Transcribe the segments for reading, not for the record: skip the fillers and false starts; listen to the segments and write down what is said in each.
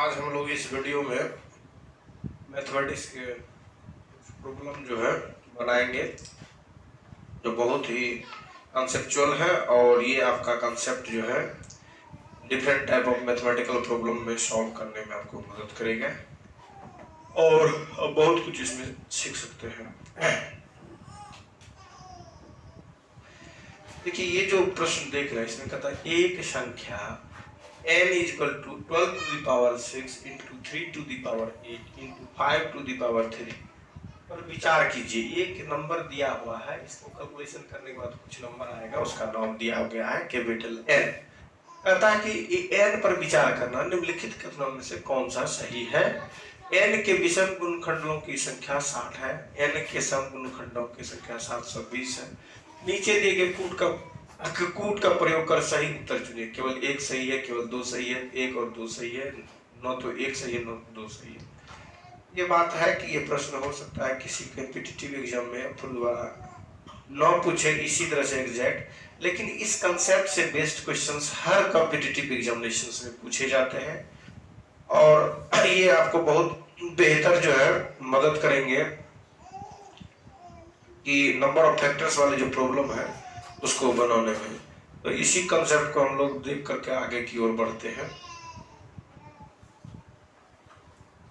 आज हम लोग इस वीडियो में मैथमेटिक्स के प्रॉब्लम जो है बनाएंगे जो बहुत ही कंसेप्चुअल है, और ये आपका कंसेप्ट जो है different type of mathematical problem में सॉल्व करने में आपको मदद करेगा और बहुत कुछ इसमें सीख सकते हैं। देखिए, ये जो प्रश्न देख रहे हैं इसमें कहता है एक संख्या n is equal to 12 to the power 6 into 3 to the power 8 into 5 to the power 3 पर विचार कीजिए। एक नंबर दिया हुआ है, इसको कैलकुलेशन करने के बाद कुछ नंबर आएगा, उसका नाम दिया गया है कैपिटल N। कहता है कि n पर विचार करना, निम्नलिखित कथनों में से कौन सा सही है। n के विषम गुणनखंडों की संख्या 60 है, n के सम गुणनखंडों की संख्या 720 है। नीचे दिए गए कूट का प्रयोग कर सही उत्तर चुनिए। केवल एक सही है, केवल दो सही है, एक और दो सही है, न तो एक सही है न तो दो सही है। ये बात है कि ये प्रश्न हो सकता है किसी कॉम्पिटिटिव एग्जाम में फुल न पूछे इसी तरह से एग्जैक्ट, लेकिन इस कंसेप्ट से बेस्ड क्वेश्चंस हर कॉम्पिटिटिव एग्जामिनेशंस में पूछे जाते हैं और ये आपको बहुत बेहतर जो है मदद करेंगे कि नंबर ऑफ फैक्टर्स वाले जो प्रॉब्लम है उसको बनाने में। तो इसी कंसेप्ट को हम लोग देख करके आगे की ओर बढ़ते हैं।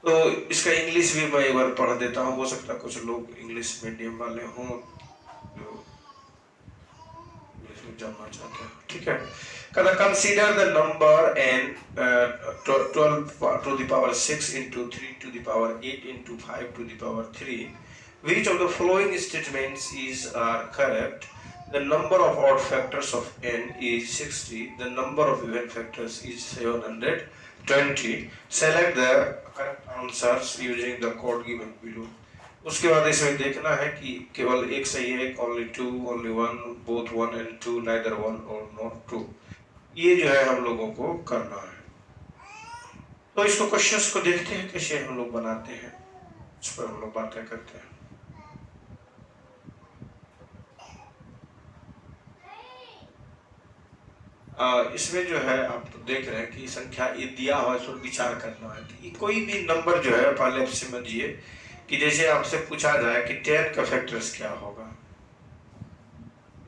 तो इसका इंग्लिश भी मैं एक बार पढ़ देता हूँ, हो सकता है कुछ लोग इंग्लिश मीडियम वाले हों जो इंग्लिश में जानना चाहते हैं। ठीक है, कहता consider the number n 12 to the power 6 into 3 to the power 8 into 5 to the power 3. Which of the following statements are correct? The number of odd factors of n is 60. The number of even factors is 720. Select the correct answers using the code given below. उसके बाद इसमें देखना है कि केवल एक सही है, only two, only one, both one and two, neither one or not two। ये जो है हम लोगों को करना है। तो इसको क्वेश्चंस को देखते हैं कैसे हम लोग बनाते हैं, इस पर हम लोग बातें करते हैं। इसमें जो है आप तो देख रहे हैं कि संख्या ये दिया हुआ है, इस पर विचार करना है। कि कोई भी नंबर जो है पहले आप समझिए कि जैसे आपसे पूछा जाए कि 10 का फैक्टर्स क्या होगा,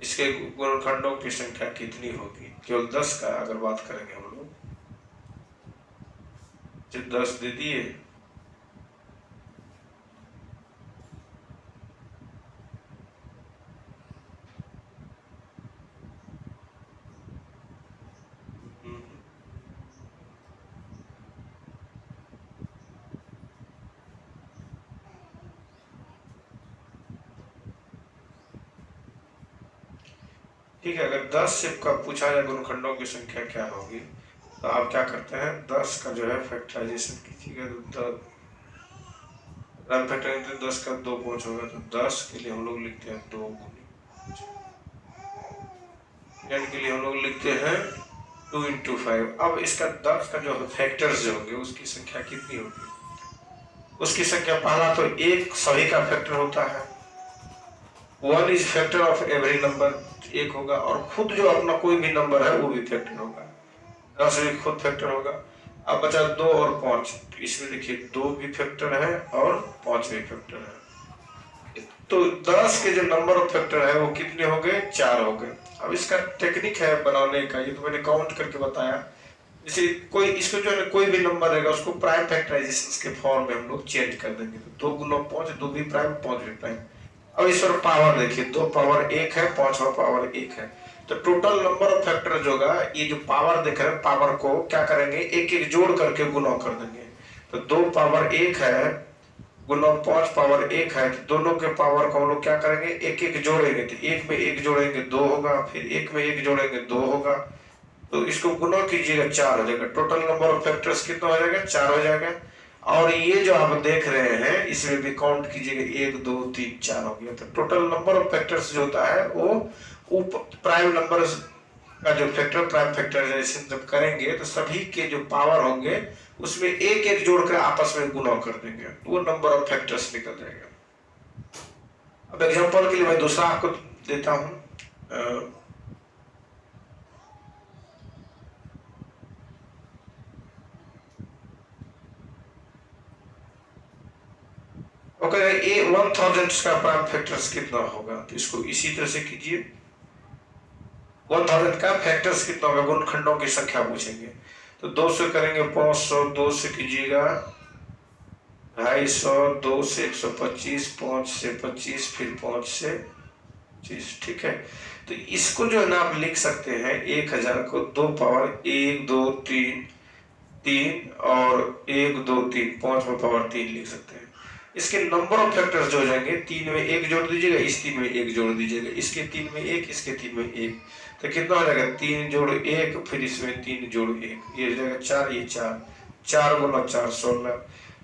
इसके गुणनखंडों की संख्या कितनी होगी। केवल 10 का अगर बात करेंगे हम लोग, 10 दे दिए, ठीक है। अगर 10 से का पूछा जाए गुणनखंडों की संख्या क्या होगी, तो आप क्या करते हैं, 10 का जो है फैक्टराइजेशन कीजिएगा। तो 10 का 2 5 होगा, तो 10 के लिए हम लोग लिखते हैं 2 गुनी, 10 के लिए हम लोग लिखते हैं 2 into 5। अब इसका 10 का जो फैक्टर्स जो होंगे उसकी संख्या कितनी होगी, उसकी संख्या पहला तो एक सभी का फैक्टर होता है, 1 is factor of every number, एक होगा, और खुद जो अपना कोई भी नंबर है वो भी फैक्टर होगा, 10 भी खुद फैक्टर होगा। अब बचा 2 और 5, तो इसमें देखिए 2 भी फैक्टर है और 5 भी फैक्टर है। तो 10 के जो नंबर ऑफ फैक्टर है वो कितने हो गए, 4 हो गए। अब इसका टेक्निक है बनाने का, ये तो मैंने काउंट करके बताया। जैसे कोई इसको जो है कोई भी नंबर रहेगा उसको प्राइम फैक्टराइजेशन के फॉर्म में हम लोग चेंज कर देंगे। तो 2 गुना 5, 2 भी प्राइम 5 भी प्राइम। अब इस पर पावर देखिए, 2 पावर 1 है, 5 पावर 1 है, तो टोटल नंबर ऑफ फैक्टर जो होगा, ये जो पावर देख रहे हैं पावर को क्या करेंगे, एक एक जोड़ करके गुना कर देंगे। तो 2 पावर 1 है गुना 5 पावर 1 है, तो दोनों के पावर को हम लोग क्या करेंगे, एक एक जोड़ेंगे। तो 1 में 1 जोड़ेंगे 2 होगा, फिर 1 में 1 जोड़ेंगे 2 होगा, तो इसको गुना कीजिएगा 4 हो जाएगा। टोटल नंबर ऑफ फैक्टर्स कितना हो जाएगा, 4 हो जाएगा। और ये जो आप देख रहे हैं इसमें भी काउंट कीजिएगा, 1 2 3 4 हो गया। तो टोटल नंबर ऑफ फैक्टर्स जो होता है वो प्राइम नंबर्स का जो फैक्टर प्राइम फैक्टराइजेशन जब करेंगे तो सभी के जो पावर होंगे उसमें एक एक जोड़कर आपस में गुना कर देंगे, वो नंबर ऑफ फैक्टर्स निकल जाएगा। अब एग्जांपल के लिए मैं दूसरा आपको देता हूं। अब कहेगा ए 1000 का प्राइम फैक्टर्स कितना होगा, तो इसको इसी तरह से कीजिए। 1000 का फैक्टर्स कितना होगा, गुणनखंडों की संख्या पूछेंगे। तो 2 से करेंगे 500, 2 से कीजिएगा 250, 2 से 125, 5 से 25, फिर 5 से 25। ठीक है, तो इसको जो है ना आप लिख सकते हैं 1000 को 2 पावर 1 2 3 3 और 1 2 3 5 में पावर 3 लिख सकते हैं। इसके नंबर ऑफ फैक्टर्स जो हो जाएंगे, 3 में 1 जोड़ दीजिएगा, इस 3 में 1 जोड़ दीजिएगा, इसके 3 में 1, इसके 3 में 1, तो कितना हो जाएगा 3 जोड़ 1, फिर इसमें 3 जोड़ 1, ये हो जाएगा 4, ये 4, 4 गुना 4 16।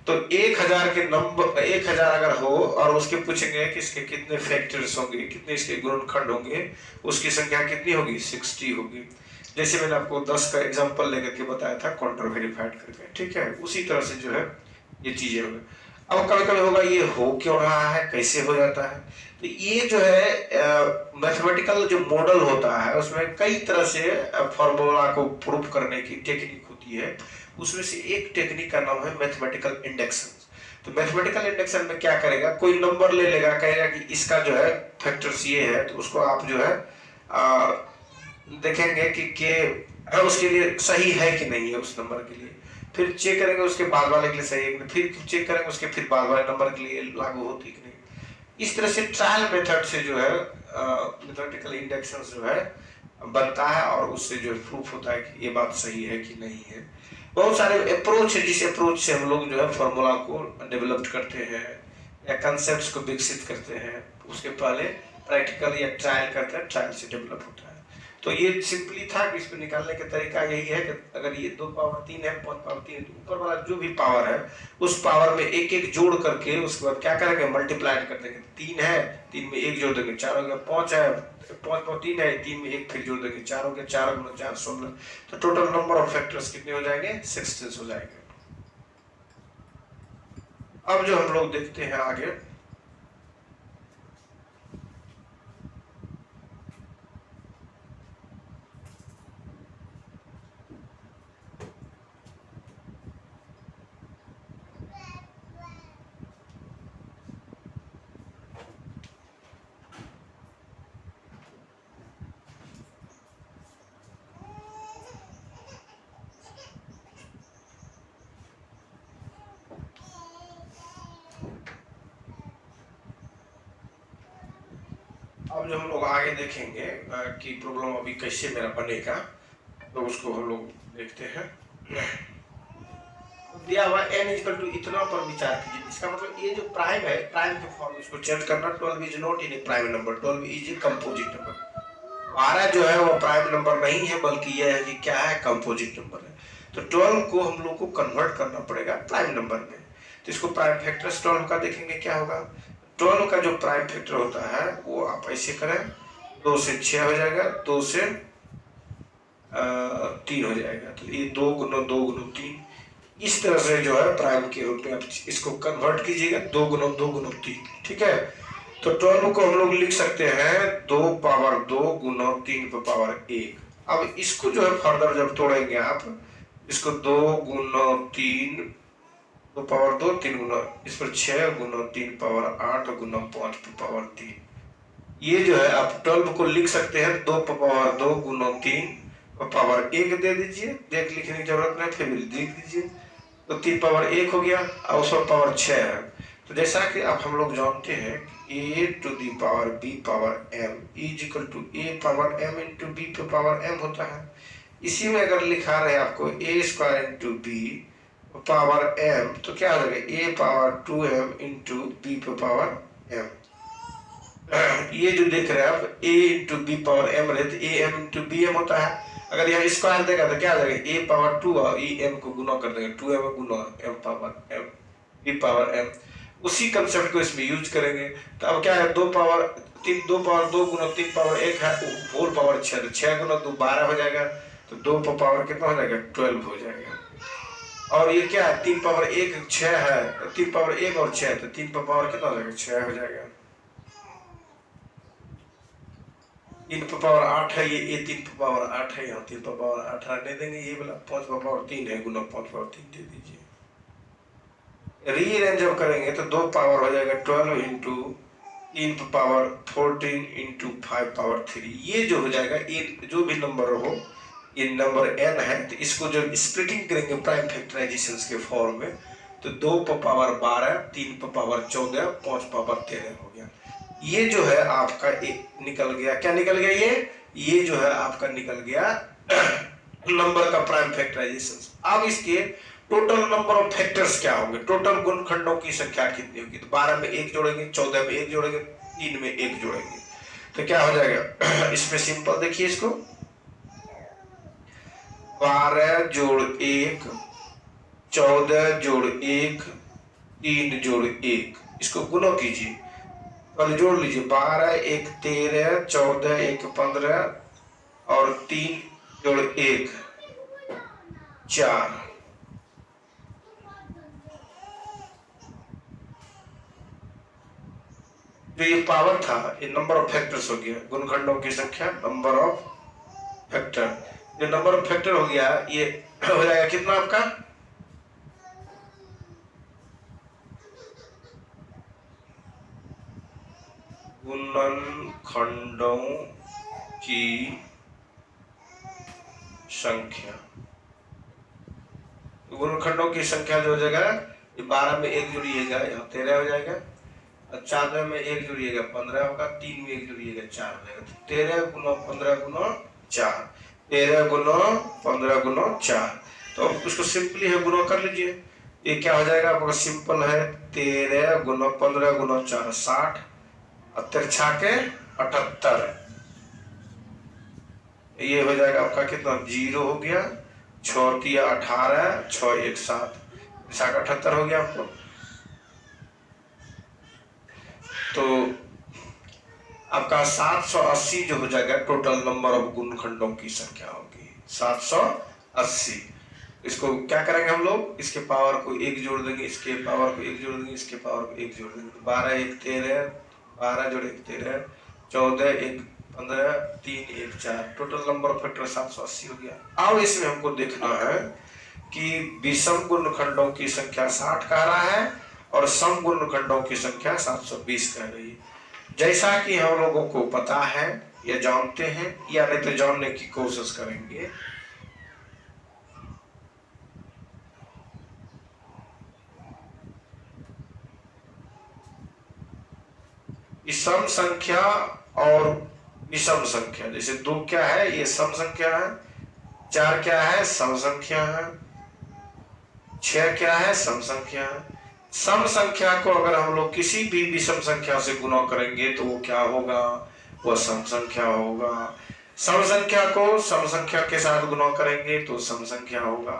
तो 1000 के नंबर 1000 अगर हो और उसके पूछेंगे कि इसके कितने फैक्टर्स होंगे, कितने इसके गुणनखंड होंगे, उसकी संख्या कितनी होगी 60 होगी। जैसे मैंने आपको 10 का एग्जांपल लेकर के बताया था काउंटर वेरीफाइड करके। ठीक है, उसी तरह से जो है ये चीजें होंगी। अब कभी कभी होगा ये हो क्यों रहा है, कैसे हो जाता है, तो ये जो है मैथमेटिकल जो मॉडल होता है उसमें कई तरह से फॉर्मूला को प्रूफ करने की टेक्निक होती है। उसमें से एक टेक्निक का नाम है मैथमेटिकल इंडक्शन। तो मैथमेटिकल इंडक्शन में क्या करेगा, कोई नंबर ले लेगा, कहेगा कि इसका जो है फैक्टर्स ये है, तो उसको आप जो है देखेंगे कि उसके लिए सही है कि नहीं है, उस नंबर के लिए फिर चेक करेंगे, उसके बाद वाले के लिए सही है कि नहीं, फिर चेक करेंगे उसके फिर बाद वाले नंबर के लिए लागू होती कि नहीं। इस तरह से ट्रायल मेथड से जो है मैथमेटिकल इंडक्शन जो है बनता है और उससे जो है प्रूफ होता है कि ये बात सही है कि नहीं है। बहुत सारे अप्रोच है, जिस अप्रोच से हम लोग जो है फॉर्मूला को डेवलप करते हैं या कंसेप्ट को विकसित करते हैं, उसके पहले प्रैक्टिकल या ट्रायल करते हैं, ट्रायल से डेवलप होता है। तो ये सिंपली था कि इसको निकालने का तरीका यही है कि अगर ये 2 पावर 3 है, 5 पावर 3 है, तो ऊपर वाला जो भी पावर है उस पावर में एक एक जोड़ करके उसके बाद क्या करेंगे, मल्टीप्लाई कर देंगे। 3 है, 3 में 1 जोड़ देंगे, 4 हो गया। 5 है, 5 पर 3 है, 3 में 1 फिर जोड़ देंगे, 4 हो गया। 4 गुना 4 16। तो टोटल नंबर ऑफ फैक्टर्स कितने हो जाएंगे, 16 हो जाएंगे। अब जो हम लोग देखते हैं आगे, अब जो हम लोग आगे देखेंगे कि प्रॉब्लम अभी कैसे मेरा बनेगा, तो उसको हम लोग देखते हैं। दिया हुआ n इक्वल टू इतना पर विचार कीजिए। इसका मतलब ये जो प्राइम है, प्राइम के फॉर्म इसको चेंज करना। 12 is not in A prime number, 12 is a composite number. 12 जो है वो प्राइम नंबर नहीं है, बल्कि यह है कि क्या है, कंपोजिट नंबर है। तो 12 को हम लोग को कन्वर्ट करना पड़ेगा प्राइम नंबर में। तो इसको प्राइम फैक्टर्स 12 का देखेंगे क्या होगा। 12 का जो प्राइम फैक्टर होता है वो आप ऐसे करें, 2 से 6 हो जाएगा, 2 से 3 हो जाएगा। तो ये 2 गुना 2 गुना 3, इस तरह से जो है प्राइम के रूप में आप इसको कन्वर्ट कीजिएगा, 2 गुना 2 गुना 3। ठीक है, तो 12 को हम लोग लिख सकते हैं 2 पावर 2 गुना 3 पे पावर 1। अब इसको जो है फर्दर जब तोड़ेंगे आप, इसको 2 गुना 3 2 पावर 2 3 गुना, इस पर 6 गुना 3 पावर 8 गुना 5 पे पावर 3। ये जो है आप 12 को लिख सकते हैं 2 पावर 2 गुना 3 पावर 1 दे दीजिए, देख लिखने की जरूरत नहीं, फिर लिख दीजिए। तो 3 पावर 1 हो गया और उस पर पावर 6 है। तो जैसा कि आप हम लोग जानते हैं a to the power b power m is equal to a power m into b पे पावर m होता है। इसी में अगर लिखा रहे आपको a square into b power m, तो क्या हो जाएगा a power 2m into b पे पावर m। ये जो देख रहे हैं आप a into b power m रहे तो a m into b m होता है। अगर यहाँ स्क्वायर देगा तो क्या आ जाएगा, a पावर 2 और e m को गुना कर देंगे, 2m गुना m power m b power m। उसी कंसेप्ट को इसमें यूज करेंगे। तो अब क्या है, 2 पावर 2 गुना 3 पावर 1 है, होल पावर 6, तो 6 गुना 2 12 हो जाएगा। तो 2 पर पावर कितना हो जाएगा, 12 हो जाएगा। और ये क्या है, 3 पावर 1 6 है, 3 पावर 1 और 6, तो 3 पर पावर कितना हो जाएगा, 6 हो जाएगा। 3 पर पावर 8 है, ये 3 पर पावर 8 है, यहाँ 3 पर पावर 8 नहीं देंगे, ये वाला 5 पर पावर 3 है, गुना 5 पावर 3 दे दीजिए। रीअरेंज जब करेंगे तो 2 पावर हो जाएगा 12 इंटू 3 पावर 14 इंटू 5 पावर 3। ये जो हो जाएगा, ये जो भी नंबर हो, ये नंबर n है, तो इसको जब स्प्लिटिंग करेंगे प्राइम फैक्टराइजेशन के फॉर्म में, तो 2 पर पावर 12, 3 पर पावर 14, 5 पावर 13 हो गया। ये जो है आपका निकल गया, क्या निकल गया, ये जो है आपका निकल गया नंबर का प्राइम फैक्टराइजेशन। अब इसके टोटल नंबर ऑफ फैक्टर्स क्या होंगे, टोटल गुणनखंडों की संख्या कितनी होगी, तो 12 में 1 जोड़ेंगे, 14 में 1 जोड़ेंगे, 3 में 1 जोड़ेंगे, तो क्या हो जाएगा इसमें सिंपल देखिए इसको, 12 जोड़ 1, 14 जोड़ 1, 3 जोड़ 1, इसको गुणा कीजिए, पहले जोड़ लीजिए, 12 1 13, 14 1 15 और 3 जोड़ 1 4। जो ये पावर था, ये नंबर ऑफ फैक्टर्स हो गया, गुणनखंडों की संख्या, नंबर ऑफ फैक्टर। जो नंबर ऑफ फैक्टर हो गया, ये हो जाएगा कितना आपका, गुणनखंडों की संख्या। गुणनखंडों की संख्या जो हो जाएगा, ये 12 में 1 जोड़िएगा, यहाँ 13 हो जाएगा, 14 में 1 जोड़िएगा 15 होगा, 3 में 1 जोड़िएगा 4 हो जाएगा, तो 13 गुना 15 गुना 4, 13 गुना 15 गुना 4। तो अब उसको सिंपली है गुना कर लीजिए, ये क्या हो जाएगा आपका, सिंपल है 13 गुना 15 गुना 4 60 और 3 के 78, ये हो जाएगा आपका कितना, 0 हो गया, 6 तिया 18, 6 1 7, 78 हो गया आपको। तो आपका 780 जो हो जाएगा टोटल नंबर ऑफ गुणनखंडों की संख्या होगी 780। इसको क्या करेंगे हम लोग, इसके पावर को 1 जोड़ देंगे, इसके पावर को 1 जोड़ देंगे, इसके पावर को 1 जोड़ देंगे, 12 1 13, 12 जोड़ 1 13, 14 1 15, 3 1 4, टोटल नंबर ऑफ फैक्टर 780 हो गया। अब इसमें हमको देखना है कि विषम गुणनखंडों की संख्या 60 कह रहा है और सम गुणनखंडों की संख्या 720 कह रही है। जैसा कि हम लोगों को पता है या जानते हैं या नहीं तो जानने की कोशिश करेंगे, सम संख्या और विषम संख्या, जैसे 2 क्या है, ये सम संख्या है, 4 क्या है, सम संख्या है, 6 क्या है, सम संख्या है। सम संख्या को अगर हम लोग किसी भी विषम संख्या से गुणा करेंगे तो वो क्या होगा, वह सम संख्या होगा। सम संख्या को सम संख्या के साथ गुणा करेंगे तो सम संख्या होगा।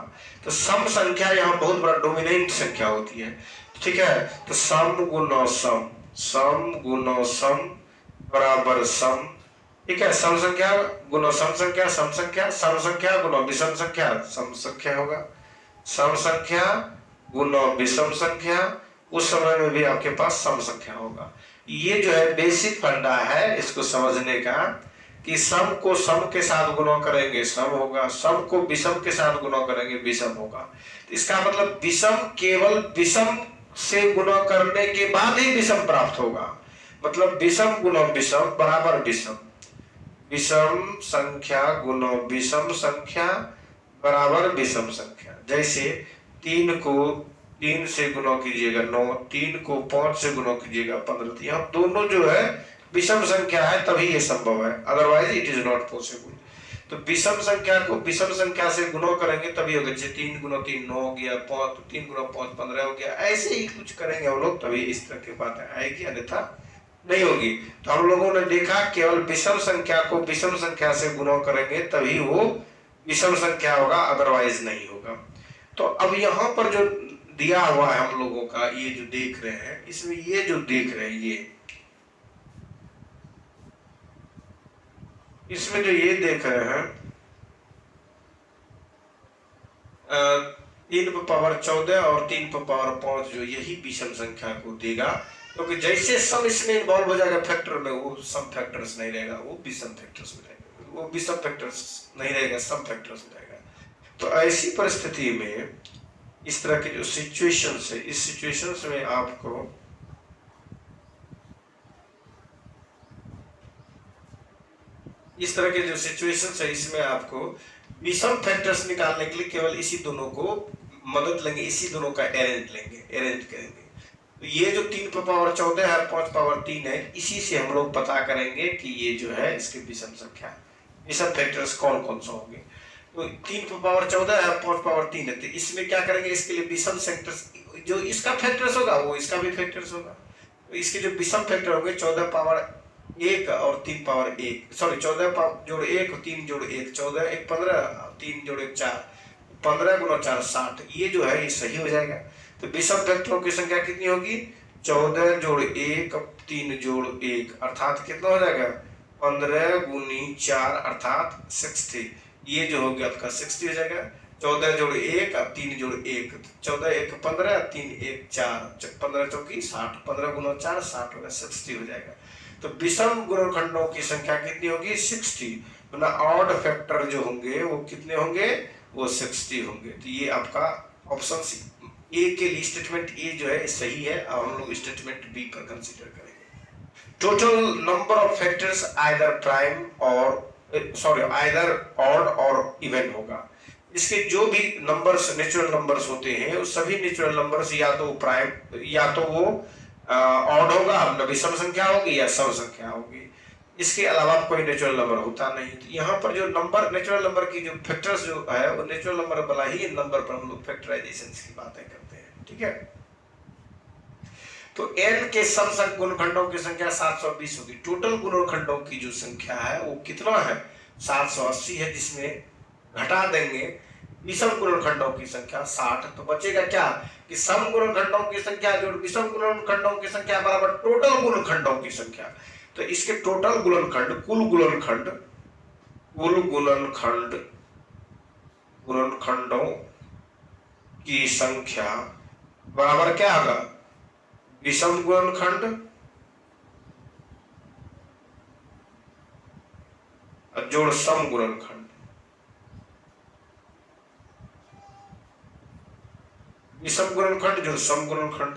तो सम संख्या यहाँ बहुत बड़ा डोमिनेंट संख्या होती है, ठीक है। तो सम गुना सम, सम गुना सम बराबर सम, ठीक है। सम संख्या गुना सम संख्या, सम संख्या, सम संख्या गुना विषम संख्या, सम संख्या होगा। सम संख्या गुना विषम संख्या, उस समय में भी आपके पास सम संख्या होगा। ये जो है बेसिक फंडा है इसको समझने का, कि सम को सम के साथ गुणा करेंगे सम होगा, सम को विषम के साथ गुणा करेंगे विषम होगा। तो इसका मतलब विषम केवल विषम से गुणा करने के बाद ही विषम प्राप्त होगा, मतलब विषम गुना विषम बराबर विषम, विषम संख्या गुना विषम संख्या बराबर विषम संख्या। जैसे 3 को 3 से गुणा कीजिएगा 9, 3 को 5 से गुणा कीजिएगा 15, यहाँ दोनों जो है विषम संख्या है तभी ये संभव है, otherwise it is not possible. तो विषम संख्या को विषम संख्या से गुणा करेंगे तभी होगा, जैसे 3 गुना 3 9 हो गया, 5 3 गुना 5 15 हो गया, ऐसे ही कुछ करेंगे हम लोग तभी इस तरह की बात आएगी, अन्यथा नहीं होगी। तो हम लोगों ने देखा केवल विषम संख्या को विषम संख्या से गुणा करेंगे तभी वो विषम संख्या होगा, अदरवाइज नहीं होगा। तो अब यहाँ पर जो दिया हुआ है हम लोगों का, ये जो देख रहे हैं, इसमें ये जो देख रहे हैं ये, इसमें जो ये देख रहे हैं 3 पर पावर 14 और 3 पर पावर 5, जो यही विषम संख्या को देगा, क्योंकि जैसे सम इसमें इन्वॉल्व हो जाएगा फैक्टर में, वो सम फैक्टर्स नहीं रहेगा, वो विषम फैक्टर्स में रहेगा, वो विषम फैक्टर्स नहीं रहेगा, सम फैक्टर्स में रहेगा। तो ऐसी परिस्थिति में इस तरह के जो सिचुएशंस है, इस सिचुएशंस में आपको इस तरह के जो सिचुएशंस है, इसमें आपको विषम फैक्टर्स निकालने के लिए केवल इसी दोनों को मदद लेंगे, इसी दोनों का अरेंज करेंगे। तो ये जो 3 पर पावर 14 है, 5 पावर 3 है, इसी से हम लोग पता करेंगे कि ये जो है इसके विषम संख्या, विषम फैक्टर्स कौन कौन सा होंगे। तो 3 पर पावर 14 है, 5 पावर 3 है, तो इसमें क्या करेंगे, इसके लिए विषम फैक्टर्स, जो इसका फैक्टर्स होगा वो इसका भी फैक्टर्स होगा। तो इसके जो विषम फैक्टर होंगे 14 पावर 1 और 3 पावर 1, सॉरी 14 जोड़ 1 3 जोड़ 1 14, 1 15, 3 जोड़ 1 4, 15 गुना 4 60, ये जो है ये सही हो जाएगा। तो विषम फैक्टरों की संख्या कितनी होगी, 14 जोड़ 1 3 जोड़ 1 अर्थात कितना हो जाएगा, 15 गुनी 4 अर्थात 60, ये जो हो गया आपका 60 हो जाएगा। 14 जोड़ 1 अब 3 जोड़ 1, 14 1 15, 3 1 4, 15 चौकी 60, 15 गुना 4 60 होगा, 60 हो जाएगा। तो विषम गुणनखंडों की संख्या कितनी होगी, 60। मतलब ऑड फैक्टर जो होंगे वो कितने होंगे, वो 60 होंगे। तो ये आपका ऑप्शन ए के लिए स्टेटमेंट ए जो है सही है। अब हम लोग स्टेटमेंट बी पर कंसीडर करेंगे। Total number of factors either prime और सॉरी आइदर ऑड और इवन होगा। इसके जो भी नंबर्स नेचुरल नंबर्स होते हैं, वो सभी नेचुरल नंबर्स या तो प्राइम या तो वो ऑड होगा, विषम संख्या होगी या सम संख्या होगी। इसके अलावा कोई नेचुरल नंबर होता नहीं। तो यहाँ पर जो नंबर नेचुरल नंबर की जो फैक्टर्स जो है वो नेचुरल नंबर वाला ही नंबर पर हम लोग फैक्टराइजेशन की बातें करते हैं, ठीक है। तो n के सम गुणनखंडों की संख्या 720 होगी। टोटल गुणनखंडों की जो संख्या है वो कितना है, 780 है, जिसमें घटा देंगे विषम गुणनखंडों की संख्या 60, तो बचेगा क्या कि सम गुणनखंडों की संख्या जोड़ विषम गुणनखंडों की संख्या बराबर टोटल गुणनखंडों की संख्या। तो इसके टोटल गुणनखंड कुल गुणनखंडों की संख्या बराबर क्या होगा, विषम गुणनखंड जोड़ सम गुणनखंड। विषम गुणनखंड जोड़ सम गुणनखंड।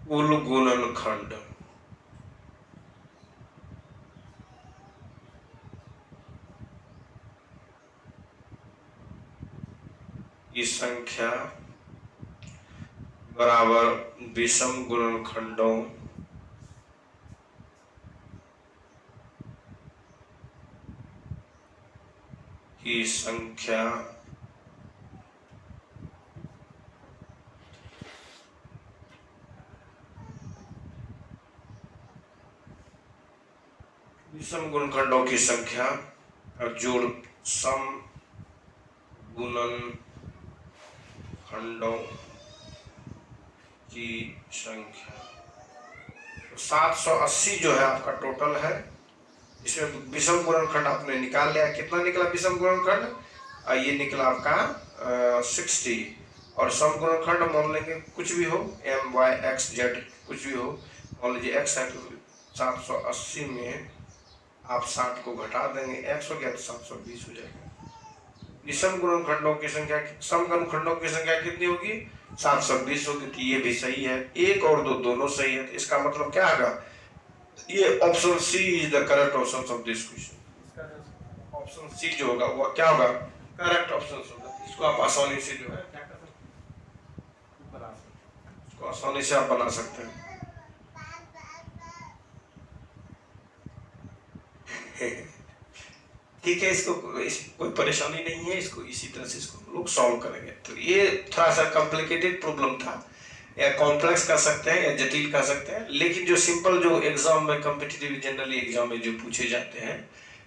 कुल गुणनखंड की संख्या बराबर विषम गुणनखंडों की संख्या विषम गुणनखंडों की संख्या और जोड़ सम गुणनखंडों की संख्या। 780 जो है आपका टोटल है। इसमें विषम गुणनखंड आपने निकाल लिया, कितना निकला विषम गुणनखंड, ये निकला आपका 60। और सम गुणनखंड मान लेंगे कुछ भी हो, m y x z कुछ भी हो, मान लीजिए x है तो 780 में आप 60 को घटा देंगे, x हो गया तो 720 हो जाएगा। विषम गुणनखंडों की संख्या, सम गुणनखंडों की संख्या कितनी होगी, 720 होगी। तो ये भी सही है, 1 और 2 दोनों सही है। तो इसका मतलब क्या होगा, ये option C is the correct option of this question. Option C जो होगा वो क्या होगा, करेक्ट ऑप्शन होगा। इसको आप आसानी से जो है क्या कर सकते हैं, बना सकते हैं, इसको आसानी से आप बना सकते हैं। ठीक है, इसको कोई परेशानी नहीं है, इसको इसी तरह से इसको लोग सॉल्व करेंगे। तो ये थोड़ा सा कॉम्प्लिकेटेड प्रॉब्लम था, या कॉम्प्लेक्स कर सकते हैं या जटिल कर सकते हैं, लेकिन जो सिंपल जो एग्जाम में कॉम्पिटिटिव जनरली एग्जाम में जो पूछे जाते हैं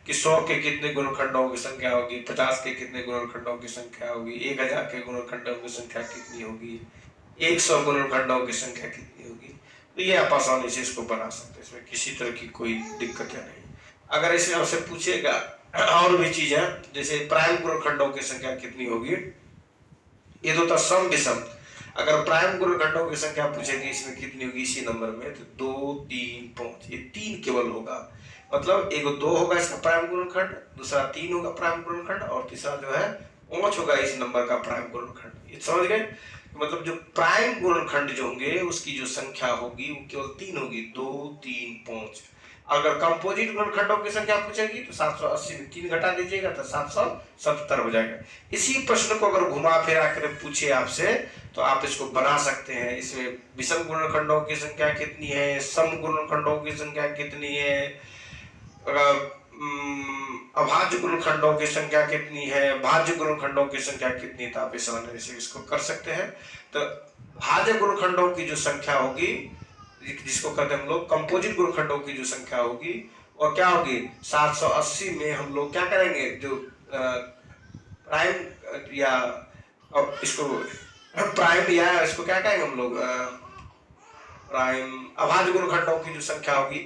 कि 100 के कितने गुणनखंडों की संख्या होगी, 50 के कितने गुणनखंडों की संख्या होगी, 1000 के गुणनखंडों की संख्या कितनी होगी, 100 गुणनखंडों की संख्या कितनी होगी, तो ये आप आसानी से इसको बना सकते हैं, इसमें किसी तरह की कोई दिक्कत नहीं। अगर इसे आपसे पूछेगा और भी चीज है, जैसे प्राइम गुणनखंडों की संख्या कितनी होगी, ये तो था सम विषम। अगर प्राइम गुणनखंडों की संख्या पूछेगी इसमें कितनी होगी इसी नंबर में, तो 2, 3, 5, ये 3 केवल होगा। मतलब एक 2 होगा इसका प्राइम गुणनखंड, दूसरा 3 होगा प्राइम गुणनखंड, और तीसरा जो है 5 होगा इस नंबर का प्राइम गुणनखंड। ये समझ गए? मतलब जो प्राइम गुणनखंड जो होंगे उसकी जो संख्या होगी वो केवल 3 होगी, 2, 3, 5। अगर कंपोजिट गुणनखंडों की संख्या पूछेगी तो 780 में 3 घटा दीजिएगा तो 770 हो जाएगा। इसी प्रश्न को अगर घुमा फिरा कर पूछे आपसे तो आप इसको बना सकते हैं। इसमें विषम गुणनखंडों की संख्या कितनी है, सम गुणनखंडों की संख्या कितनी है, अभाज्य गुणनखंडों की संख्या कितनी है, भाज्य गुणनखंडों की संख्या कितनी, तो आप इस वाले से इसको कर सकते हैं। तो भाज्य गुणनखंडों की जो संख्या होगी, जिसको कहते हैं हम लोग कंपोजिट गुणनखंडों की जो संख्या होगी और क्या होगी, 780 में हम लोग क्या करेंगे, जो प्राइम या इसको प्राइम या इसको क्या कहेंगे हम लोग, प्राइम अभाज्य गुणनखंडों की जो संख्या होगी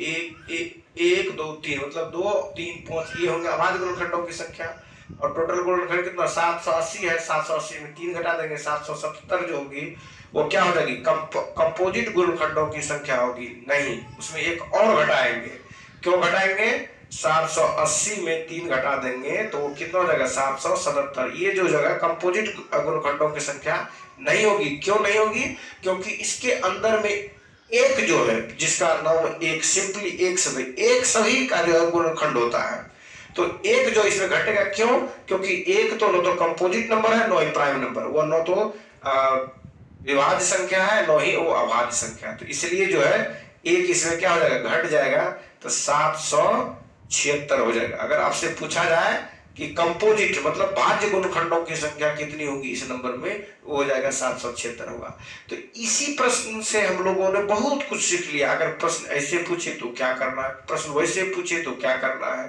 1, 2, 3, मतलब 2, 3, 5 ये होंगे अभाज्य गुणनखंडों की संख्या। और टोटल गुणनखंड कितना 780 है, 780 में 3 घटा देंगे 770 जो होगी वो क्या हो जाएगी, कंपोजिट गुणनखंडों की संख्या होगी। नहीं, उसमें एक और घटाएंगे। क्यों घटाएंगे? 780 में 3 घटा देंगे तो वो कितना हो जाएगा 777। ये जो जगह कंपोजिट गुणनखंडों की संख्या नहीं होगी। क्यों नहीं होगी? क्योंकि इसके अंदर में एक जो है जिसका नाम एक, सिंपली एक सभी का जो है गुणनखंड होता है। तो एक जो इसमें घटेगा, क्यों? क्योंकि एक तो न तो कंपोजिट नंबर है, न ही प्राइम नंबर, वो न तो विभाज्य संख्या है, न ही वो अभाज्य संख्या। तो इसलिए जो है एक इसमें क्या हो जाएगा, घट जाएगा, तो 776 हो जाएगा। अगर आपसे पूछा जाए कि कंपोजिट मतलब भाज्य गुणनखंडों की संख्या कितनी होगी इस नंबर में, वो हो जाएगा 776 होगा। तो इसी प्रश्न से हम लोगों ने बहुत कुछ सीख लिया। अगर प्रश्न ऐसे पूछे तो क्या करना है, प्रश्न वैसे पूछे तो क्या करना है।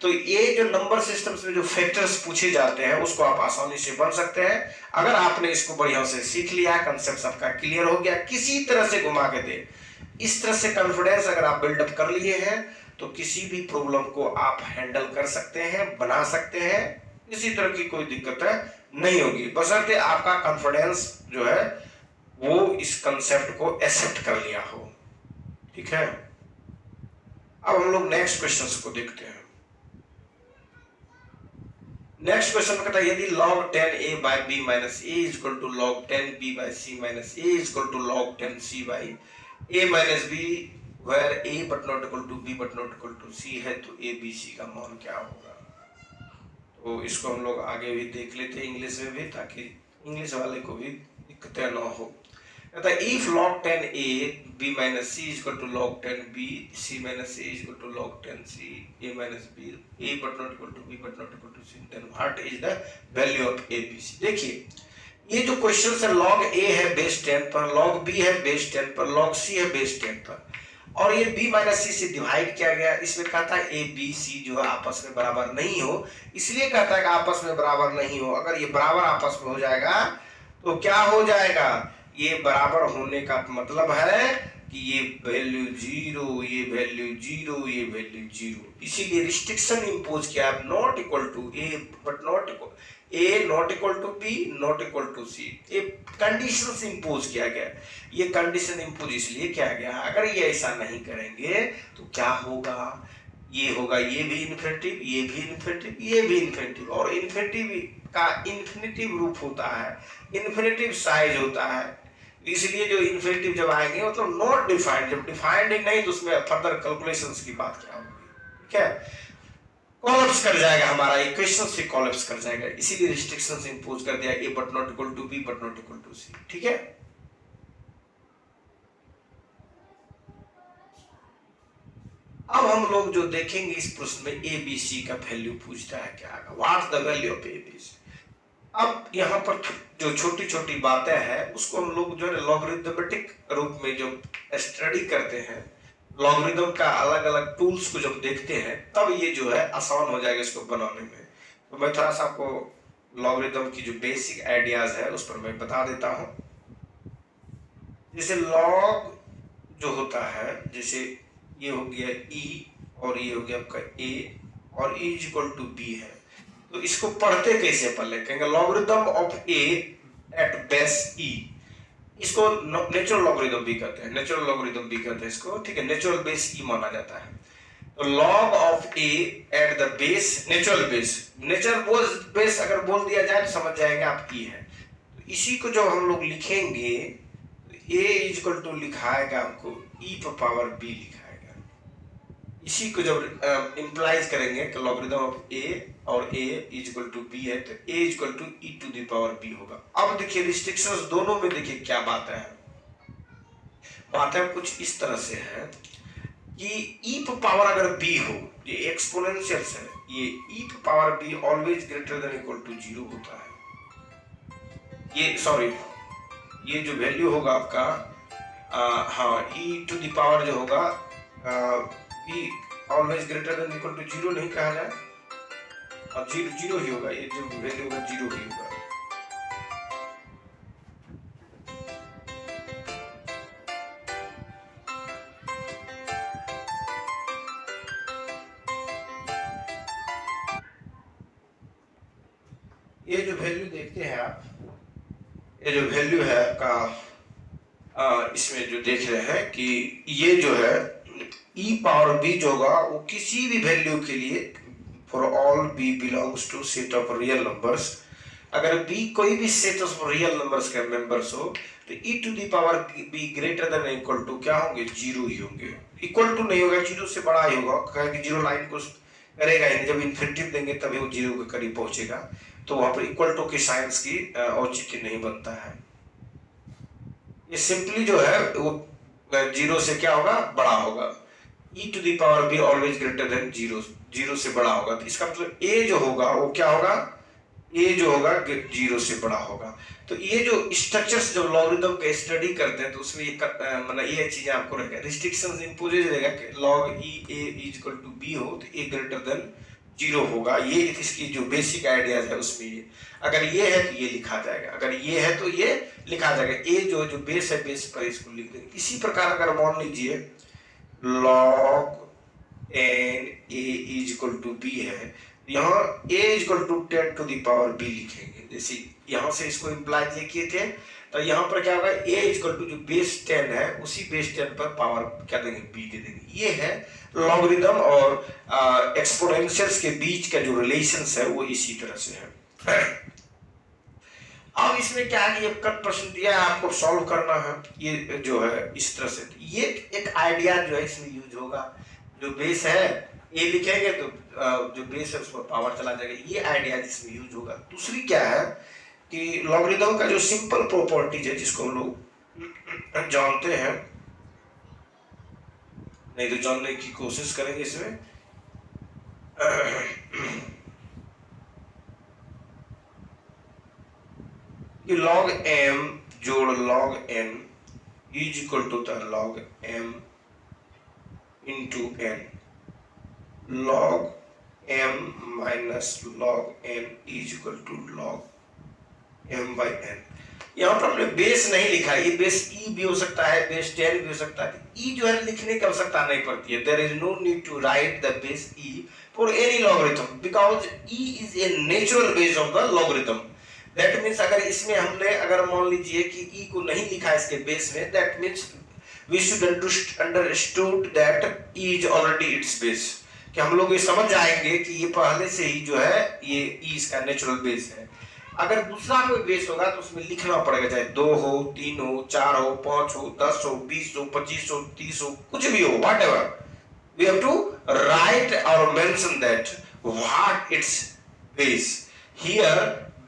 तो ये जो नंबर सिस्टम्स में जो फैक्टर्स पूछे जाते हैं उसको आप आसानी से बन सकते हैं। अगर आपने इसको बढ़िया से सीख लिया, कंसेप्ट आपका क्लियर हो गया, किसी तरह से घुमा के दे, इस तरह से कॉन्फिडेंस अगर आप बिल्डअप कर लिए हैं तो किसी भी प्रॉब्लम को आप हैंडल कर सकते हैं, बना सकते हैं, किसी तरह की कोई दिक्कत नहीं होगी, बशर्ते आपका कॉन्फिडेंस जो है वो इस कंसेप्ट को एक्सेप्ट कर लिया हो। ठीक है, अब हम लोग नेक्स्ट क्वेश्चन को देखते हैं। नेक्स्ट क्वेश्चन कहता है यदि log 10a by b minus a is equal to log 10b by c minus a is equal to log 10c by a minus b where a but not equal to b but not equal to c है, तो a b c का मान क्या होगा। तो इसको हम लोग आगे भी देख लेते हैं इंग्लिश में भी, ताकि इंग्लिश वाले को भी दिक्कतें ना हो। कहता है if log 10a b minus c is equal to log 10b c minus a is equal to log 10c a minus b a but not equal to b but not equal to c, then what is the value of a b c। देखिए ये जो question है log a है base 10 पर, log b है base 10 पर, log c है base 10 पर, और ये b माइनस c से डिवाइड किया गया। इसमें कहता है a b c जो है आपस में बराबर नहीं हो, इसलिए कहता है कि आपस में बराबर नहीं हो। अगर ये बराबर आपस में हो जाएगा तो क्या हो जाएगा, ये बराबर होने का मतलब है कि ये वैल्यू 0, ये वैल्यू 0, ये वैल्यू 0। इसीलिए रिस्ट्रिक्शन इंपोज किया है, not equal to A but not equal A, not equal to B, not equal to C. ये कंडीशंस इंपोज किया गया। ये कंडीशन इंपोज इसलिए किया गया, अगर ये ऐसा नहीं करेंगे तो क्या होगा, ये होगा ये भी इन्फिनिटिव, ये भी इन्फिनिटिव, ये भी इन्फिनिटिव, और इन्फिनिटिव का इन्फिनिटिव रूप होता है, इन्फिनिटिव साइज होता है। इसलिए जो इन्फिनिटिव जब आएंगे मतलब नॉट डिफाइंड, जब डिफाइंड नहीं तो उसमें फर्दर कैलकुलेशंस की बात क्या होगी। ठीक है, कोलैप्स कर जाएगा हमारा इक्वेशन से, कोलैप्स कर जाएगा। इसीलिए रिस्ट्रिक्शंस इंपोज कर दिया, A but not equal to B but not equal to C. ठीक है, अब हम लोग जो देखेंगे इस प्रश्न में ए बी सी का वैल्यू पूछता है क्या, what's the value of A B C. अब यहाँ पर जो छोटी छोटी बातें हैं उसको हम लोग जो है लॉगरिथमेटिक रूप में जो स्टडी करते हैं, लॉगरिथम का अलग अलग टूल्स को जब देखते हैं तब ये जो है आसान हो जाएगा इसको बनाने में। तो मैं थोड़ा सा आपको लॉगरिथम की जो बेसिक आइडियाज है उस पर मैं बता देता हूँ। जैसे लॉग जो होता है, जैसे ये हो गया e और ये हो गया आपका a और e is equal to b है, तो इसको पढ़ते कैसे पहले कहेंगे logarithm of a at base e। इसको नेचुरल लॉगरिथम भी कहते हैं, नेचुरल लॉगरिथम भी कहते हैं इसको, ठीक है, नेचुरल बेस ई माना जाता है। तो log of A at the base, natural base, natural base अगर बोल दिया जाए तो समझ जाएंगे आप ई है। तो इसी को जब हम लोग लिखेंगे ए इक्वल टू लिखाएगा आपको ई पावर बी लिखाएगा। इसी को जब इंप्लाइज करेंगे कि लॉगरिथम ऑफ ए और ए इक्वल टू बी है तो A equal to E to the power B होगा। अब देखिए रिस्ट्रिक्शंस दोनों में देखिए क्या बात है, बातें कुछ इस तरह से है कि ई पावर अगर बी हो, ये एक्सपोनेंशियल्स है, ये E power B always greater than equal to 0 होता है। ये सॉरी, ये जो वैल्यू होगा आपका हाँ ई टू द पावर जो होगा B always greater than equal to 0 नहीं कहा जाए, अब 0 ही होगा, ये जो वैल्यू होगा 0 ही होगा। ये जो वैल्यू देखते हैं आप, ये जो वैल्यू है आपका इसमें जो देख रहे हैं कि ये जो है ई पावर बी जो होगा वो किसी भी वैल्यू के लिए for all B belongs to set of real numbers, अगर बी कोई भी सेट ऑफ रियल नंबर्स का मेंबर्स हो तो E to the power B greater than equal to क्या होंगे, 0 ही होंगे। इक्वल टू नहीं होगा, 0 से बड़ा ही होगा, क्योंकि 0 लाइन को करेगा ही नहीं, जब इन्फिनिटिव देंगे तभी वो 0 के करीब पहुंचेगा, तो वहां पर इक्वल टू की साइंस की औचित्य नहीं बनता है। ये सिंपली जो है वो 0 से क्या होगा, बड़ा होगा। E to the power B always greater than 0, 0 से बड़ा होगा, तो इसका मतलब ए जो होगा वो क्या होगा, ए जो होगा 0 से बड़ा होगा। तो ये जो स्ट्रक्चर्स जब लॉगरिथम का स्टडी करते हैं तो उसमें ये मतलब ये चीजें आपको रहेगा, रिस्ट्रिक्शंस इंपोजेज रहेगा कि log E A equal to B हो तो ए ग्रेटर देन 0 होगा। ये इसकी जो बेसिक आइडियाज है उसमें ये, अगर ये है तो ये लिखा जाएगा, अगर ये है तो ये लिखा जाएगा, ए जो बेस है बेस पर इसको लिख देंगे। इसी प्रकार अगर मान लीजिए log N A equal to B है, यहाँ a equal to 10 to the power b लिखेंगे, जैसे यहाँ से इसको इम्प्लाई किए थे, तो यहाँ पर क्या होगा, a इक्वल टू जो बेस 10 है उसी बेस 10 पर पावर क्या देंगे, b दे देंगे। ये है लॉगरिथम और एक्सपोनेंशियल्स के बीच का जो रिलेशंस है वो इसी तरह से है। अब इसमें क्या है, ये कट प्रश्न दिया है आपको सॉल्व करना है, ये जो है इस तरह से, ये एक आइडिया जो है इसमें यूज होगा, जो बेस है ए लिखेंगे तो जो बेस है उस पर पावर चला जाएगा, ये आइडिया जिसमें यूज होगा। दूसरी क्या है कि लॉगरिथम का जो सिंपल प्रॉपर्टीज है जिसको हम लोग जानते हैं, नहीं तो जानने की कोशिश करेंगे इसमें, कि लॉग एम जोड़ log N is equal to the log M into N, log m minus log n is equal to log m by n। यहाँ पर हमने बेस नहीं लिखा, ये बेस e भी हो सकता है, बेस 10 भी हो सकता है, e जो है लिखने की आवश्यकता नहीं पड़ती है, there is no need to write the base e for any logarithm because e is a natural base of the logarithm। that means अगर इसमें हमने अगर मान लीजिए कि e को नहीं लिखा इसके बेस में, that means we should understood that e is already its base, कि हम लोग ये समझ जाएंगे कि ये पहले से ही जो है ये ई इसका नेचुरल बेस है। अगर दूसरा कोई बेस होगा तो उसमें लिखना पड़ेगा, चाहे 2 हो 3 हो 4 हो 5 हो 10 हो 20 हो 25 हो 30 हो कुछ भी हो, whatever we have to write or mention that what its base। here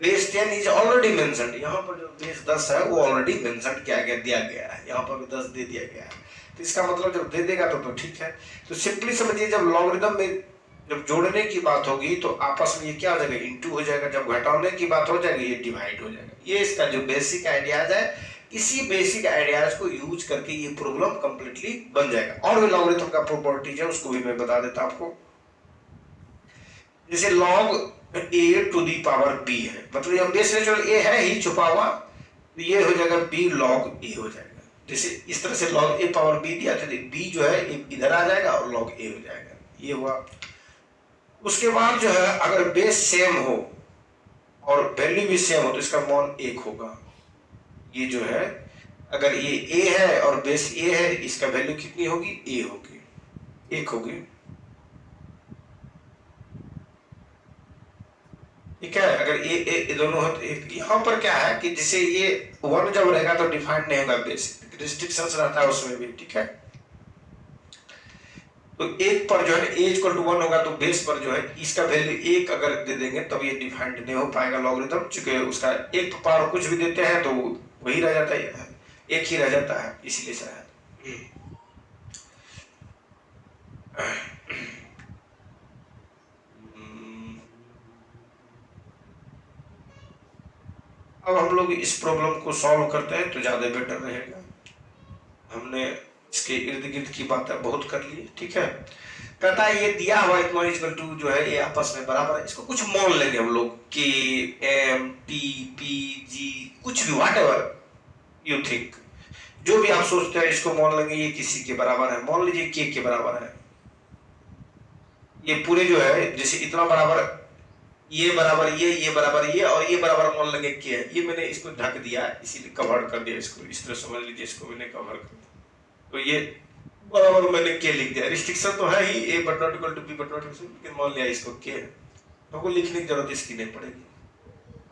base 10 is already mentioned, यहाँ पर जो बेस 10 है वो ऑलरेडी मेंशन किया गया, दिया गया है, यहाँ पर भी 10 दे दिया गया है, तो इसका मतलब जब दे देगा तो ठीक है। तो सिंपली समझिए जब लॉगरिथम में जब जोड़ने की बात होगी तो आपस में ये क्या हो जाएगा, इनटू हो जाएगा, जब घटाने की बात हो जाएगी ये डिवाइड हो जाएगा। ये इसका जो बेसिक आइडियाज है, इसी बेसिक आइडियाज को यूज करके ये प्रॉब्लम कंप्लीटली बन जाएगा। और भी लॉगरिथम का प्रॉपर्टीज है उसको भी मैं बता देता आपको, जैसे log a to the power b है, मतलब यहाँ बेस नेचुरल a है ही छुपा हुआ, तो ये हो जाएगा b log a हो जाएगा। जैसे इस तरह से log a पावर b दिया था, b जो है इधर आ जाएगा और log a हो जाएगा, ये हुआ। उसके बाद जो है अगर बेस सेम हो और वैल्यू भी सेम हो तो इसका मान 1 होगा, ये जो है अगर ये a है और बेस a है, इसका वैल्यू कितनी होगी? a होगी, 1 होगी। ठीक है, अगर ये दोनों हो तो एक। यहाँ पर क्या है कि जैसे ये 1 जब रहेगा तो डिफाइंड नहीं होगा, बेस रिस्ट्रिक्शंस रहता है उसमें भी। ठीक है, तो 1 पर जो है a इक्वल टू 1 होगा तो बेस पर जो है इसका वैल्यू 1 अगर दे देंगे तब ये डिफाइंड नहीं हो पाएगा लॉगरिथम, चूंकि उसका 1 पावर कुछ भी देते हैं तो वही रह जाता है, 1 ही रह जाता है, इसलिए शायद। अब हम लोग इस प्रॉब्लम को सॉल्व करते हैं तो ज्यादा बेटर रहेगा। हमने इसके इर्द गिर्द की बातें बहुत कर ली। ठीक है, कहता है ये दिया हुआ इतना इक्वल टू जो है ये आपस में बराबर है, इसको कुछ मान लेंगे हम लोग, के एम टी पी जी कुछ भी, व्हाट एवर यू थिंक, जो भी आप सोचते हैं इसको मान लेंगे ये किसी के बराबर है। मान लीजिए के बराबर है, ये पूरे जो है जैसे इतना बराबर, ये बराबर ये बराबर ये और ये बराबर मान लेंगे के है। ये मैंने इसको ढक दिया इसीलिए कवर कर दिया इसको, इस तरह समझ लीजिए, इसको मैंने कवर कर दिया तो ये बराबर मैंने के लिख दिया। रिस्ट्रिक्शन तो है ही a but not equal to b but not equal, लेकिन मान लिया इसको के है, तो कोई लिखने की जरूरत इसकी नहीं पड़ेगी।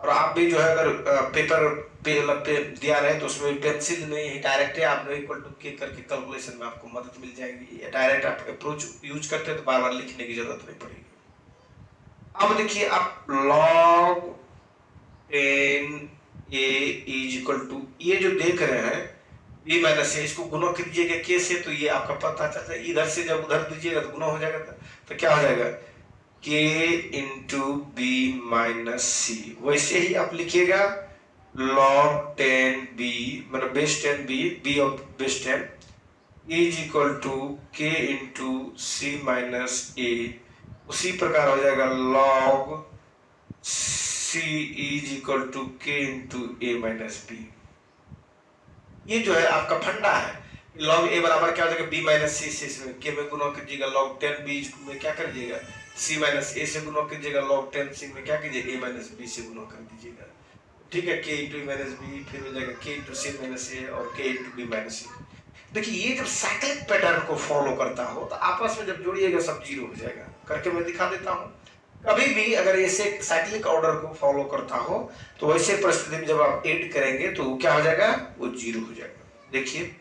और आप भी जो है अगर पेपर पे दिया रहे तो उसमें पेंसिल नहीं डायरेक्ट है, आप इक्वल टू के करके कैलकुलेशन में आपको मदद मिल जाएगी। डायरेक्ट आप अप्रोच यूज करते हैं तो बार बार लिखने की जरूरत नहीं पड़ेगी। अब देखिए आप log 10a is equal to, ये जो देख रहे हैं b माइनस a, इसको गुना कीजिएगा k से तो ये आपका पता चलता है। इधर से जब उधर दीजिएगा तो गुना हो जाएगा, तो क्या हो जाएगा k into B minus C. वैसे ही आप लिखिएगा log 10b मतलब base 10b, b of base 10 is equal to k into C minus a। उसी प्रकार हो जाएगा log c is equal to k into a minus b। ये जो है आपका फंडा है। log a बराबर क्या हो जाएगा b माइनस सी से, इसमें k में गुना कीजिएगा log 10b में क्या कर दीजिएगा c माइनस a से गुना कीजिएगा log 10c में क्या कीजिएगा a माइनस b से गुना कर दीजिएगा। ठीक है, k इंटू माइनस b फिर हो जाएगा k into c minus a और k into b minus c। देखिए ये जब साइक्लिक पैटर्न को फॉलो करता हो तो आपस में जब जोड़िएगा सब जीरो हो जाएगा। करके मैं दिखा देता हूँ। कभी भी अगर ऐसे साइक्लिक ऑर्डर को फॉलो करता हो तो वैसे परिस्थिति में जब आप ऐड करेंगे तो क्या हो जाएगा, वो जीरो हो जाएगा। देखिए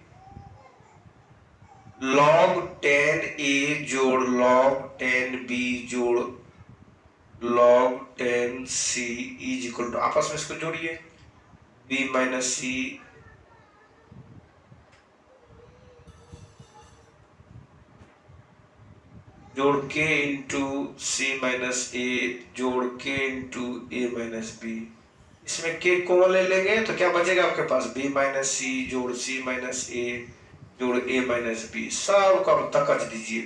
log 10a जोड़ log 10b जोड़ log 10c is equal to, आपस में इसको जोड़िए b माइनस सी जोड़ के इंटू सी माइनस ए जोड़ के इंटू ए माइनस बी। इसमें के कॉमन ले लेंगे तो क्या बचेगा आपके पास, बी माइनस सी जोड़ सी माइनस ए जोड़ ए माइनस बी। सब का तकच दीजिए,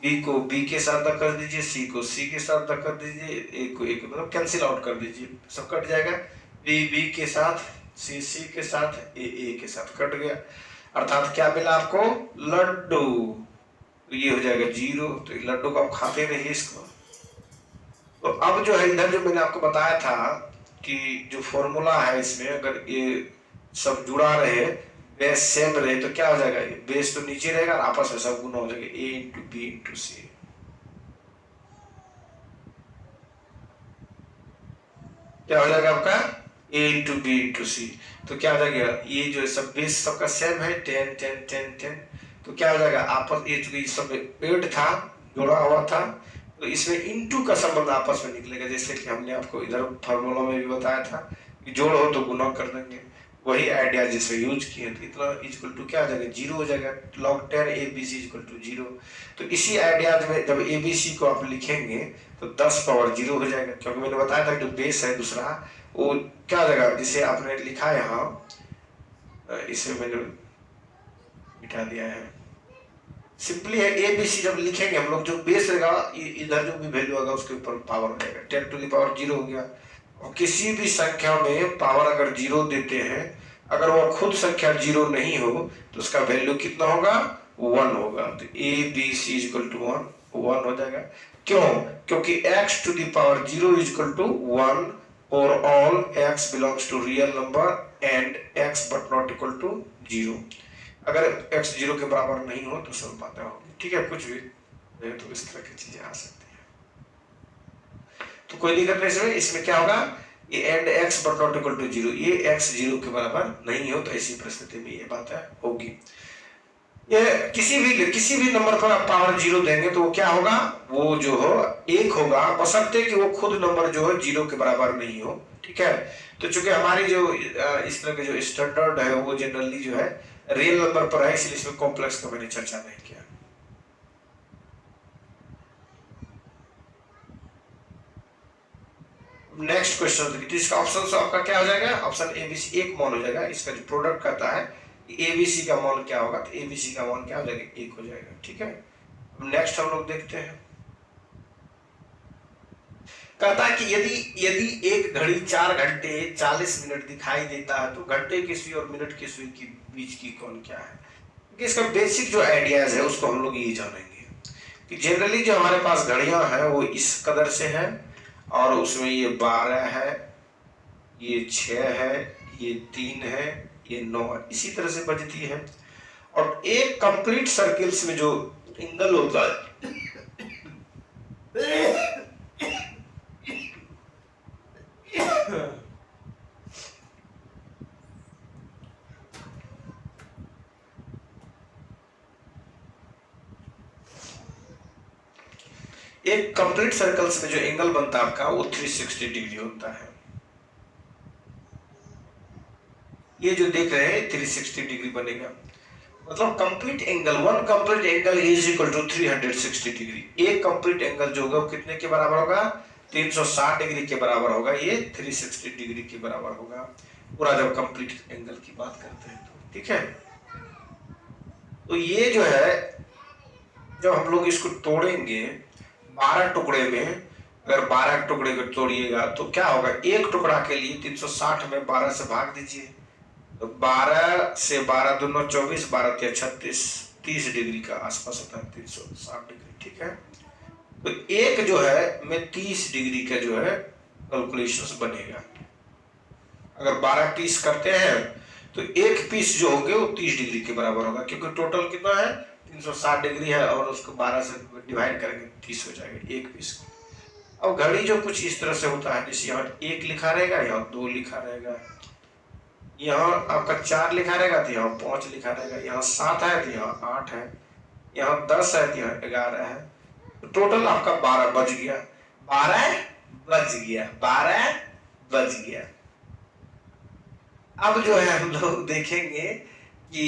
बी को बी के साथ धक्का दीजिए, सी को सी के साथ धक्का दीजिए, ए को ए मतलब कैंसिल आउट कर दीजिए, सब कट जाएगा। बी बी के साथ, सी सी के साथ, ए के साथ कट गया। अर्थात क्या मिला आपको, लड्डू। तो ये हो जाएगा जीरो। तो लड्डू को आप खाते रहिए इसको। तो अब जो है इधर जो मैंने आपको बताया था कि जो फॉर्मूला है इसमें अगर ये सब जुड़ा रहे, बेस सेम रहे तो क्या हो जाएगा, ये बेस तो नीचे रहेगा और आपस में सब गुना हो जाएगा, a इंटू बी इंटू सी। क्या हो जाएगा आपका a इंटू बी इंटू सी। तो क्या हो जाएगा, ये जो सब बेस सबका सेम है 10 10 10 10। तो क्या हो जाएगा आपस, ये चूंकि सब एड था जोड़ा हुआ था तो इसमें इनटू का संबंध आपस में निकलेगा। जैसे कि हमने आपको इधर फार्मूला में भी बताया था कि जोड़ हो तो गुना कर देंगे, वही आइडिया जिसमें यूज किए। तो इतना इक्वल टू क्या हो जाएगा, जीरो हो जाएगा। log 10 ABC equal to zero. तो इसी आइडिया में जब ABC को आप लिखेंगे तो 10 पावर जीरो हो जाएगा, क्योंकि मैंने बताया था जो बेस है दूसरा वो क्या हो जाएगा, जिसे आपने लिखा है यहाँ, इसे मैंने मिटा दिया है, सिंपली है ABC जब लिखेंगे हम लोग जो बेस रहेगा इधर जो भी वैल्यू होगा उसके ऊपर पावर हो जाएगा। 10 टू द पावर जीरो हो गया। और किसी भी संख्या में पावर अगर जीरो देते हैं, अगर वो खुद संख्या जीरो नहीं हो तो उसका वैल्यू कितना होगा, 1 होगा। तो ABC इक्वल टू 1 हो जाएगा। क्यों, क्योंकि x to the power zero equal to 1 और all x belongs to real number and x but not equal to 0। अगर x 0 के बराबर नहीं हो तो समपाता होगी। ठीक है, कुछ भी तो इस तरह की चीजें आ सकती है, तो कोई दिक्कत नहीं। इसमें क्या होगा, ये and x but not equal to 0, ये x 0 के बराबर नहीं हो तो ऐसी परिस्थिति में ये बात होगी। ये किसी भी नंबर पर आप पावर 0 देंगे तो वो क्या होगा, वो जो हो 1 होगा, बशर्ते कि वो खुद नंबर जो है 0 के बराबर नहीं हो। ठीक है, तो चूंकि हमारी जो इस तरह के जो स्टैंडर्ड है वो जनरली जो है रियल नंबर पर है, इसलिए इसमें कॉम्प्लेक्स का मैंने चर्चा नहीं किया। नेक्स्ट क्वेश्चन देखिए, इसका ऑप्शन आपका क्या हो जाएगा, ऑप्शन ए बी सी 1 मान हो जाएगा। इसका जो प्रोडक्ट कहता है एबीसी का मान क्या होगा, तो एबीसी का मान क्या हो जाएगा, 1 हो जाएगा। ठीक है, नेक्स्ट हम लोग देखते हैं, कहता है कि यदि एक घड़ी 4 घंटे 40 मिनट दिखाई देता है तो घंटे की सुई और मिनट की सुई के बीच की कोण क्या है। क्योंकि इसका बेसिक जो आइडियाज है उसको हम लोग ये जानेंगे कि जनरली जो हमारे पास घड़ियां हैं वो इस कदर से है, और उसमें ये 12 है, ये 6 है, ये 3 है, ये 9 है, इसी तरह से बजती है। और एक कंप्लीट सर्किल्स में जो एंगल होता है एक कंप्लीट सर्कल्स में जो एंगल बनता है आपका वो 360 डिग्री होता है। ये जो देख रहे हैं 360 डिग्री बनेगा, मतलब complete angle, one complete angle is equal to 360 degree. एक कंप्लीट एंगल जो होगा कितने के बराबर होगा, 360 डिग्री के बराबर होगा। ये 360 डिग्री के बराबर होगा पूरा, जब कंप्लीट एंगल की बात करते हैं तो। ठीक है, तो ये जो है जब हम लोग इसको तोड़ेंगे 12 टुकड़े में, अगर 12 टुकड़े को तोड़िएगा तो क्या होगा, एक टुकड़ा के लिए 360 में 12 से भाग दीजिए, तो 12 से 12 दोनों 24, 12 के 36, 30 डिग्री का आसपास होता है, 360 डिग्री। ठीक है, तो एक जो है में 30 डिग्री का जो है कैलकुलेशन बनेगा। अगर 12 पीस करते हैं तो एक पीस जो होंगे वो 30 डिग्री के बराबर होगा, क्योंकि टोटल कितना है 360 डिग्री है, और उसको 12 से डिवाइड करेंगे 30 हो जाएगा एक पीस। अब घड़ी जो कुछ इस तरह से होता है, जैसे यहाँ 1 लिखा रहेगा, यहाँ 2 लिखा रहेगा, यहाँ आपका 4 लिखा रहेगा तो यहाँ 5 लिखा रहेगा, यहाँ 7 है तो यहाँ 8 है, यहाँ 10 है तो यहाँ 11 है, तो टोटल आपका 12 बज गया, 12 बज गया, 12 बज गया। अब जो है हम लोग देखेंगे कि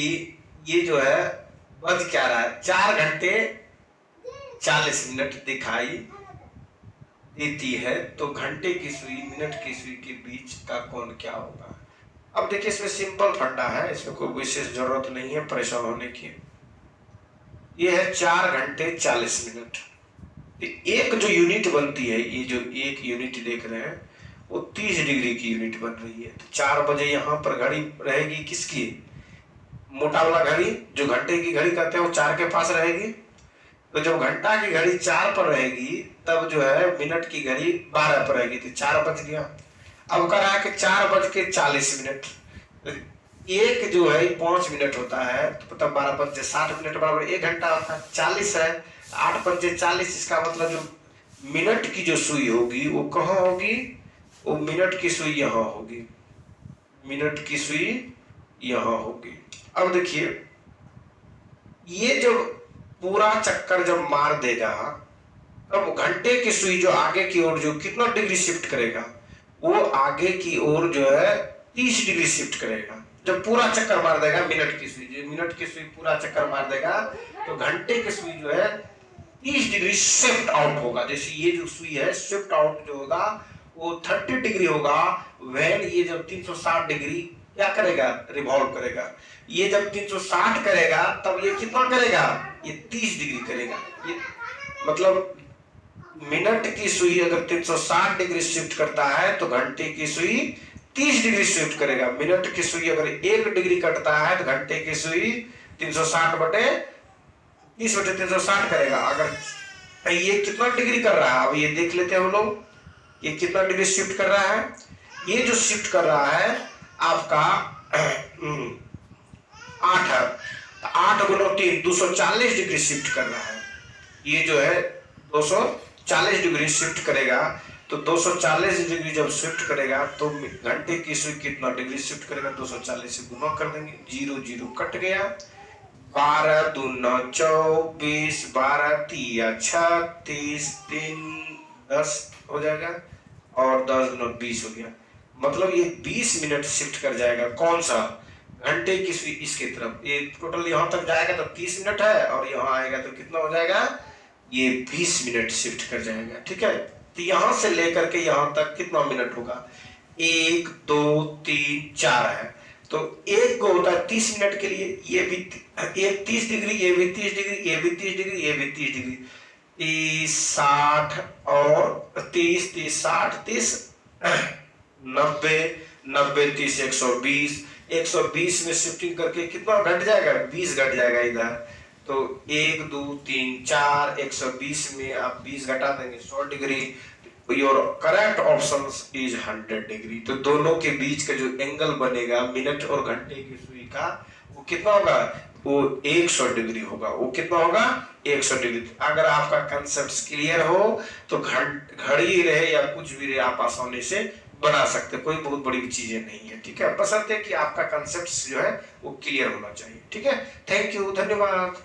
ये जो है बज क्या रहा है, 4 घंटे 40 मिनट दिखाई देती है, तो घंटे की सुई मिनट की सुई के बीच का कोण क्या होगा। अब देखिए इसमें सिंपल फंडा है, इसमें कोई विशेष जरूरत नहीं है परेशान होने की। ये है 4 घंटे 40 मिनट, एक जो यूनिट बनती है, ये जो एक यूनिट देख रहे हैं वो 30 डिग्री की यूनिट बन रही है। तो 4 बजे यहाँ पर घड़ी रहेगी किसकी, मोटा वाला घड़ी जो घंटे की घड़ी कहते हैं वो 4 के पास रहेगी। तो जब घंटा की घड़ी 4 पर रहेगी तब जो है मिनट की घड़ी 12 पर रहेगी, तो 4 बज गया। अब कह रहा है कि 4 बज के 40 मिनट, एक जो है 5 मिनट होता है, तो तब 12 पंचे 60 मिनट बराबर 1 घंटा होता है, 40 है, 8 पंचे 40, इसका मतलब जो मिनट की जो सुई होगी वो कहाँ होगी, वो मिनट की सुई यहाँ होगी, मिनट की सुई यहाँ होगी। अब देखिए ये जब पूरा चक्कर जब मार देगा तब घंटे की सुई जो आगे की ओर जो कितना डिग्री शिफ्ट करेगा, वो आगे की ओर जो है 30 डिग्री शिफ्ट करेगा। जब पूरा चक्कर मार देगा मिनट की सुई, जो मिनट की सुई पूरा चक्कर मार देगा तो घंटे की सुई जो है 30 डिग्री शिफ्ट आउट होगा। जैसे ये जो सुई है शिफ्ट आउट जो होगा वो 30 डिग्री होगा, व्हेन ये जब 360 डिग्री क्या करेगा, रिवॉल्व करेगा। ये जब 360 करेगा तब ये कितना करेगा, ये 30 डिग्री करेगा। ये मतलब मिनट की सुई अगर 360 डिग्री शिफ्ट करता है तो घंटे की सुई 30 डिग्री शिफ्ट करेगा। मिनट की सुई अगर 1 डिग्री कटता है तो घंटे की सुई 360 बटे 30 बटे 360 करेगा। अगर ये कितना डिग्री कर रहा है, अब ये देख लेते हैं हम लोग, ये कितना डिग्री शिफ्ट कर रहा है। ये जो शिफ्ट कर रहा है आपका 8 है, 8 गुना 3 240 डिग्री शिफ्ट कर रहा है। ये जो है 240 डिग्री शिफ्ट करेगा, तो 240 डिग्री जब शिफ्ट करेगा तो घंटे की सुई कितना डिग्री शिफ्ट करेगा, 240 से गुना कर देंगे, 0 0 कट गया, 12 दूना 24, 12 तिया 36, 3 10 हो जाएगा, और 10 दूना 20 हो गया। मतलब ये 20 मिनट शिफ्ट कर जाएगा। कौन सा? घंटे की सुई इसके तरफ। ये टोटल यहाँ तक जाएगा तो 30 मिनट है, और यहाँ आएगा तो कितना हो जाएगा, ये 20 मिनट शिफ्ट कर जाएगा। ठीक है, तो यहां से लेकर के यहां तक कितना मिनट होगा, 1 2 3 4 है, तो एक को होता है 30 मिनट के लिए। ये भी एक 30 डिग्री, ये भी 30 डिग्री, ये भी 30 डिग्री, ये भी 30 डिग्री, 30 60 और 30 30 60 30 90 90 30 120, 120 में शिफ्टिंग करके कितना घट जाएगा, 20 घट जाएगा इधर। तो 1 2 3 4 120 में आप 20 घटा देंगे 100 degree. Your correct option is 100 degree. तो दोनों के बीच का जो एंगल बनेगा मिनट और घंटे की सुई का, वो कितना होगा, वो 100 डिग्री होगा। वो कितना होगा, 100 डिग्री। अगर आपका कंसेप्ट क्लियर हो तो घड़ी रहे या कुछ भी रहे आप आसानी से बना सकते, कोई बहुत बड़ी चीजें नहीं है। ठीक है, बशर्ते कि आपका कंसेप्ट जो है वो क्लियर होना चाहिए। ठीक है, थैंक यू, धन्यवाद।